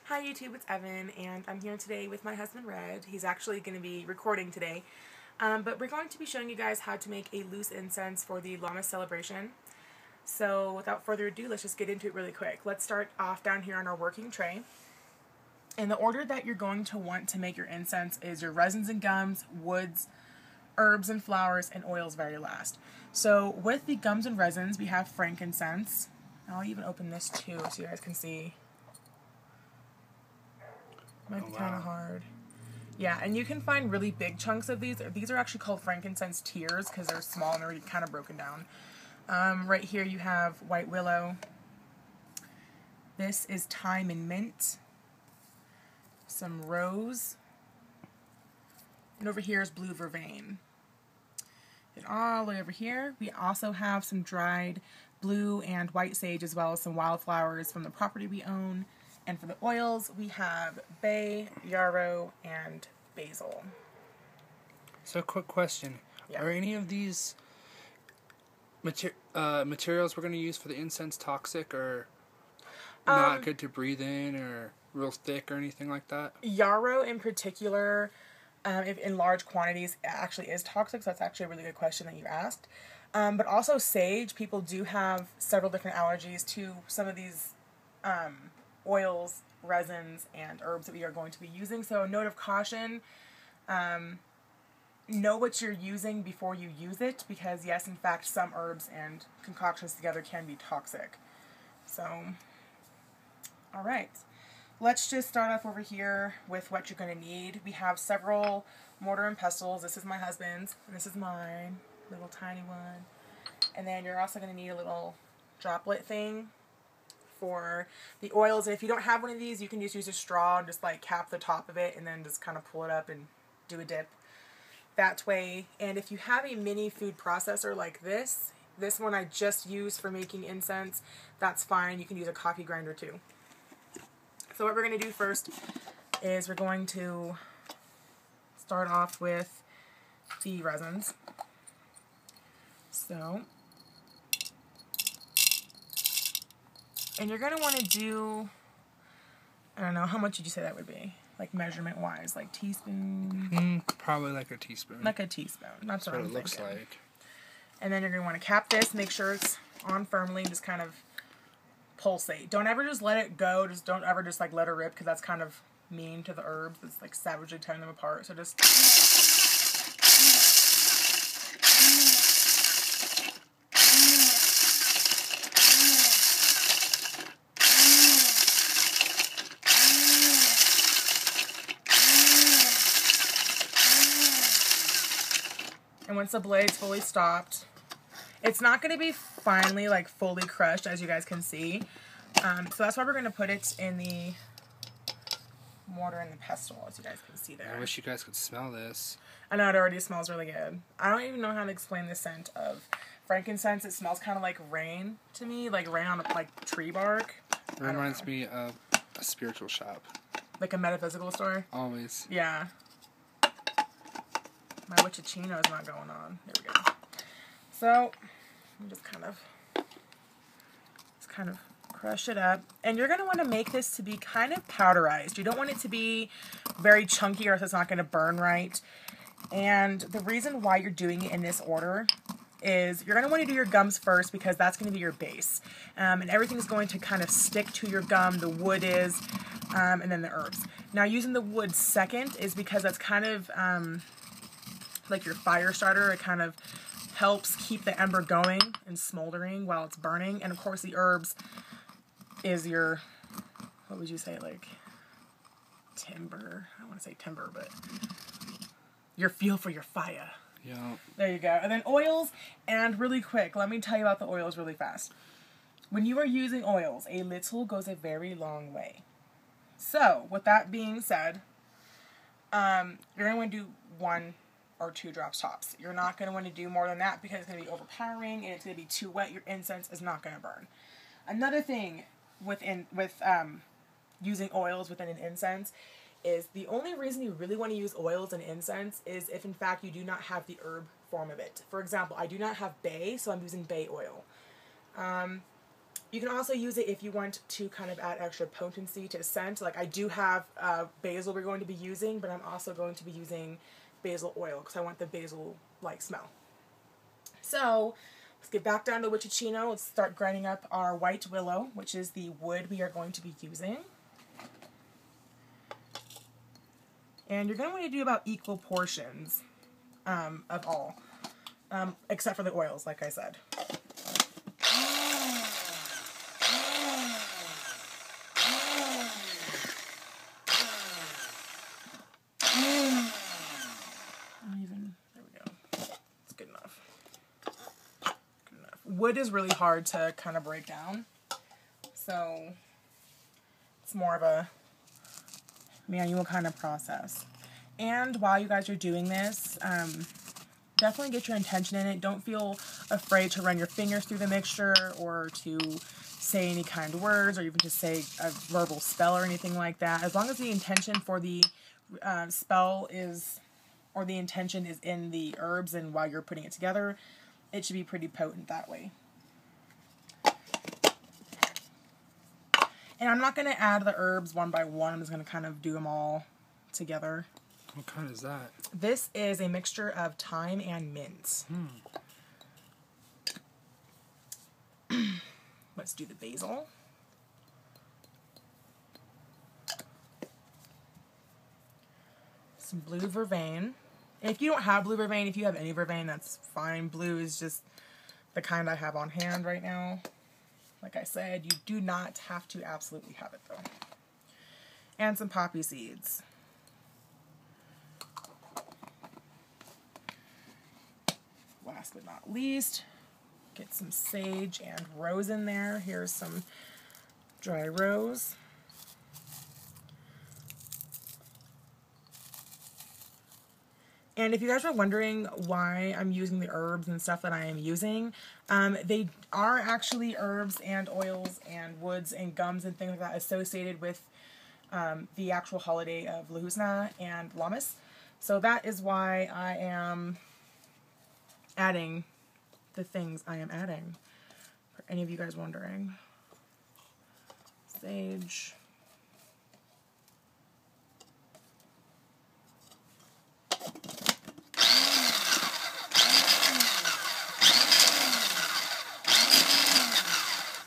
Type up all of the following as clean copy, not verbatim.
Hi YouTube, it's Evan, and I'm here today with my husband Red. He's actually going to be recording today, but we're going to be showing you guys how to make a loose incense for the Lammas celebration. So without further ado, let's just get into it really quick. Let's start off down here on our working tray. And the order that you're going to want to make your incense is your resins and gums, woods, herbs and flowers, and oils very last. So with the gums and resins, we have frankincense. I'll even open this too so you guys can see. Might be kind of hard. Yeah, and you can find really big chunks of these. These are actually called frankincense tears because they're small and they're kind of broken down. Right here you have white willow. This is thyme and mint. Some rose. And over here is blue vervain. And all the way over here, we also have some dried blue and white sage as well as some wildflowers from the property we own. And for the oils, we have bay, yarrow, and basil. So, quick question. Yeah. Are any of these materials we're going to use for the incense toxic or not good to breathe in or real thick or anything like that? Yarrow in particular, if in large quantities, actually is toxic, so that's actually a really good question that you asked. But also sage, people do have several different allergies to some of these oils, resins, and herbs that we are going to be using. So a note of caution, know what you're using before you use it, because yes, in fact, some herbs and concoctions together can be toxic. So, alright. Let's just start off over here with what you're going to need. We have several mortar and pestles. This is my husband's, and this is mine, little tiny one. And then you're also going to need a little droplet thing for the oils. And if you don't have one of these, you can just use a straw and just like cap the top of it and then just kind of pull it up and do a dip that way. And if you have a mini food processor like this one I just use for making incense, that's fine. You can use a coffee grinder too. So what we're going to do first is we're going to start off with the resins. So, and you're going to want to do, I don't know, how much did you say that would be? Like measurement wise, like teaspoon? Probably like a teaspoon. Like a teaspoon. That's what it looks like. And then you're going to want to cap this, make sure it's on firmly, and just kind of pulsate. Don't ever just let it go. Just don't ever just like let it rip, because that's kind of mean to the herbs. It's like savagely tearing them apart. So just and once the blade's fully stopped, it's not going to be finally like fully crushed, as you guys can see. So that's why we're going to put it in the mortar and the pestle, as you guys can see there. I wish you guys could smell this. I know, it already smells really good. I don't even know how to explain the scent of frankincense. It smells kind of like rain to me, like rain on like tree bark. It reminds me of a spiritual shop. Like a metaphysical store? Always. Yeah. My witchachino is not going on. There we go. So, I'm just kind of crush it up. And you're going to want to make this to be kind of powderized. You don't want it to be very chunky or else it's not going to burn right. And the reason why you're doing it in this order is you're going to want to do your gums first, because that's going to be your base. And everything's going to kind of stick to your gum. The wood is, and then the herbs. Now, using the wood second is because that's kind of like your fire starter. It kind of helps keep the ember going and smoldering while it's burning. And of course the herbs is your, what would you say, like timber? I don't want to say timber, but your fuel for your fire. Yeah. There you go. And then oils, and really quick, let me tell you about the oils really fast. When you are using oils, a little goes a very long way. So, with that being said, you're going to want to do 1 or 2 drops tops. You're not going to want to do more than that, because it's going to be overpowering and it's going to be too wet. Your incense is not going to burn. Another thing with using oils within an incense is the only reason you really want to use oils in incense is if in fact you do not have the herb form of it. For example, I do not have bay, so I'm using bay oil. You can also use it if you want to kind of add extra potency to scent. Like I do have basil we're going to be using, but I'm also going to be using basil oil because I want the basil-like smell. So let's get back down to Witchicino. Let's start grinding up our white willow, which is the wood we are going to be using. And you're going to want to do about equal portions of all, except for the oils, like I said. Wood is really hard to kind of break down, so it's more of a manual kind of process. And while you guys are doing this, definitely get your intention in it. Don't feel afraid to run your fingers through the mixture or to say any kind words or even to say a verbal spell or anything like that. As long as the intention for the spell is, or the intention is in the herbs and while you're putting it together, it should be pretty potent that way. And I'm not going to add the herbs one by one. I'm just going to kind of do them all together. What kind is that? This is a mixture of thyme and mint. Let's do the basil. Some blue vervain. If you don't have blue vervain, if you have any vervain, that's fine. Blue is just the kind I have on hand right now. Like I said, you do not have to absolutely have it though. And some poppy seeds. Last but not least, get some sage and rose in there. Here's some dry rose. And if you guys are wondering why I'm using the herbs and stuff that I am using, they are actually herbs and oils and woods and gums and things like that associated with the actual holiday of Lahusna and Lammas. So that is why I am adding the things I am adding, for any of you guys wondering. Sage.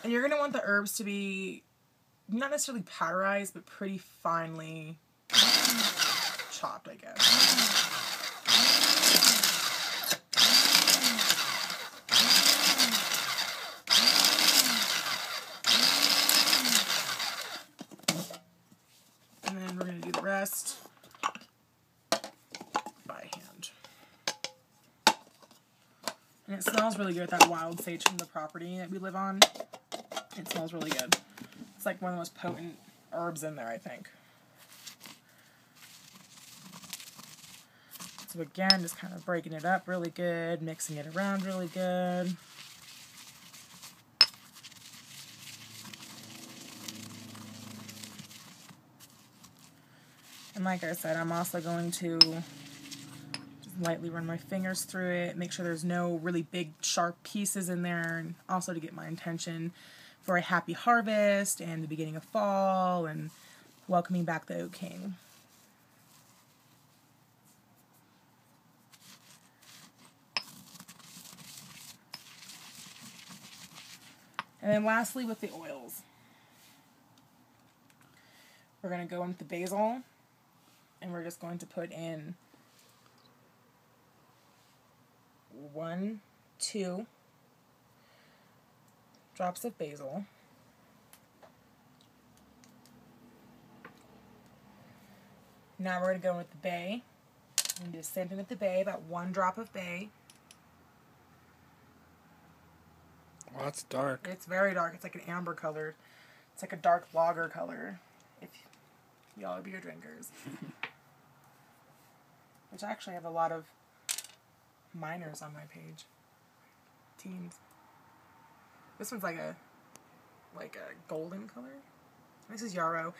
And you're going to want the herbs to be not necessarily powderized, but pretty finely chopped, I guess. And then we're going to do the rest by hand. And it smells really good, that wild sage from the property that we live on. It smells really good. It's like one of the most potent herbs in there, I think. So again, just kind of breaking it up really good, mixing it around really good. And like I said, I'm also going to just lightly run my fingers through it, make sure there's no really big sharp pieces in there, and also to get my intention for a happy harvest and the beginning of fall and welcoming back the Oak King. And then lastly with the oils. We're going to go in with the basil and we're just going to put in 1, 2 drops of basil. Now we're going to go with the bay. And do the same thing with the bay, about 1 drop of bay. Well, that's dark. It's very dark. It's like an amber color. It's like a dark lager color, if y'all are beer drinkers. Which I actually have a lot of minors on my page. Teens. This one's like a golden color. This is yarrow.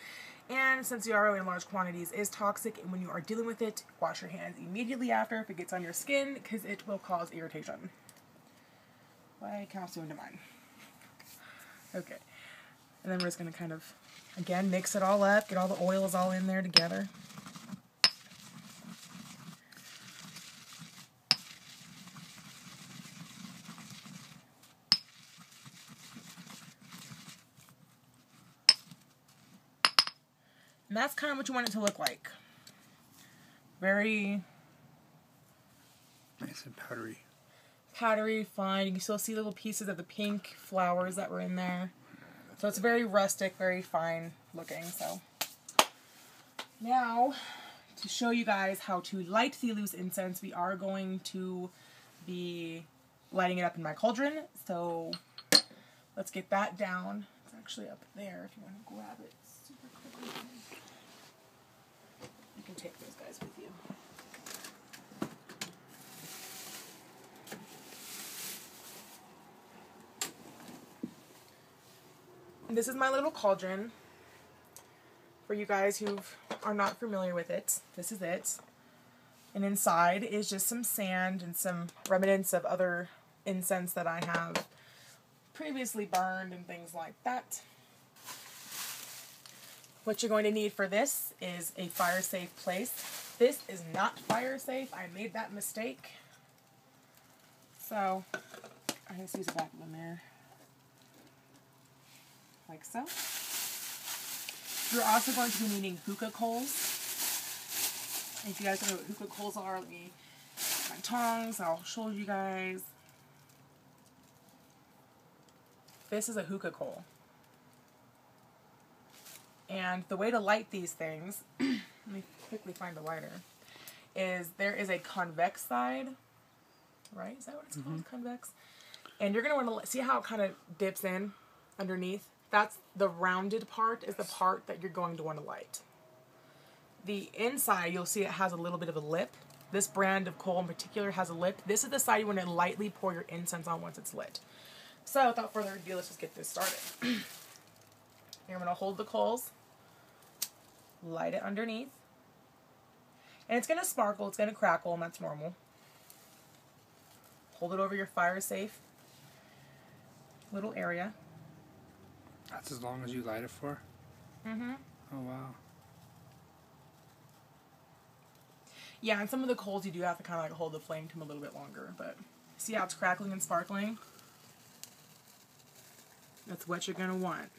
And since yarrow in large quantities is toxic, and when you are dealing with it, wash your hands immediately after if it gets on your skin, because it will cause irritation. Why can also into mine. Okay. And then we're just going to kind of, again, mix it all up, get all the oils all in there together. And that's kind of what you want it to look like. Very nice and powdery. Powdery, fine. You can still see little pieces of the pink flowers that were in there. So it's very rustic, very fine looking. So now, to show you guys how to light the loose incense, we are going to be lighting it up in my cauldron. So let's get that down. It's actually up there if you want to grab it super quickly. You can take those guys with you. And this is my little cauldron. For you guys who are not familiar with it, this is it. And inside is just some sand and some remnants of other incense that I have previously burned and things like that. What you're going to need for this is a fire safe place. This is not fire safe. I made that mistake. So I just use the back of the mirror. Like so. You're also going to be needing hookah coals. If you guys don't know what hookah coals are, let me get my tongs. I'll show you guys. This is a hookah coal. And the way to light these things, let me quickly find a lighter, is there is a convex side, right? Is that what it's called? Convex? And you're going to want to see how it kind of dips in underneath? That's the rounded part is the part that you're going to want to light. The inside, you'll see it has a little bit of a lip. This brand of coal in particular has a lip. This is the side you want to lightly pour your incense on once it's lit. So without further ado, let's just get this started. You're going to hold the coals, light it underneath, and it's going to sparkle, it's going to crackle, and that's normal. Hold it over your fire safe little area. That's as long as you light it for? Mm-hmm. Oh, wow. Yeah, and some of the coals you do have to kind of like hold the flame to them a little bit longer, but see how it's crackling and sparkling? That's what you're going to want.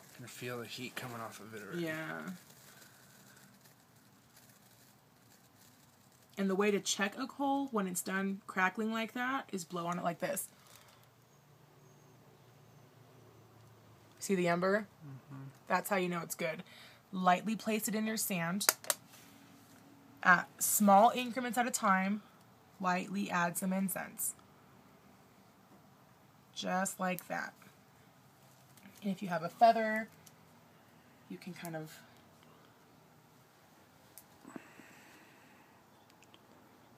I can feel the heat coming off of it already. Yeah. And the way to check a coal when it's done crackling like that is blow on it like this. See the ember? Mm-hmm. That's how you know it's good. Lightly place it in your sand. At small increments at a time, lightly add some incense. Just like that. And if you have a feather, you can kind of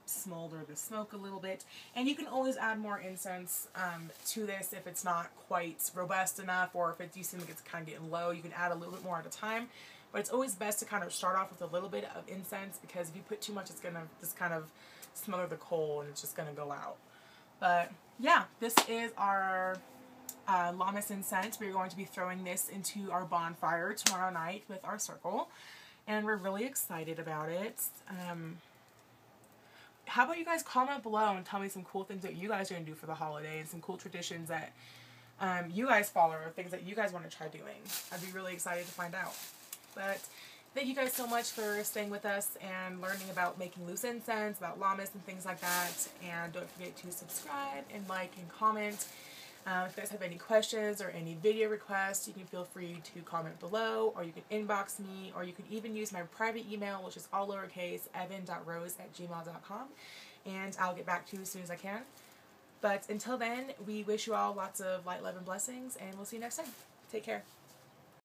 smolder the smoke a little bit. And you can always add more incense to this if it's not quite robust enough, or if you seem like it's kind of getting low, you can add a little bit more at a time. But it's always best to kind of start off with a little bit of incense, because if you put too much, it's going to just kind of smother the coal and it's just going to go out. But yeah, this is our Lammas incense. We're going to be throwing this into our bonfire tomorrow night with our circle, and we're really excited about it. How about you guys comment below and tell me some cool things that you guys are going to do for the holiday, and some cool traditions that you guys follow, or things that you guys want to try doing. I'd be really excited to find out. But thank you guys so much for staying with us and learning about making loose incense, about Lammas and things like that. And don't forget to subscribe and like and comment. If you guys have any questions or any video requests, you can feel free to comment below, or you can inbox me, or you can even use my private email, which is all lowercase, evan.rose@gmail.com, and I'll get back to you as soon as I can. But until then, we wish you all lots of light, love, and blessings, and we'll see you next time. Take care.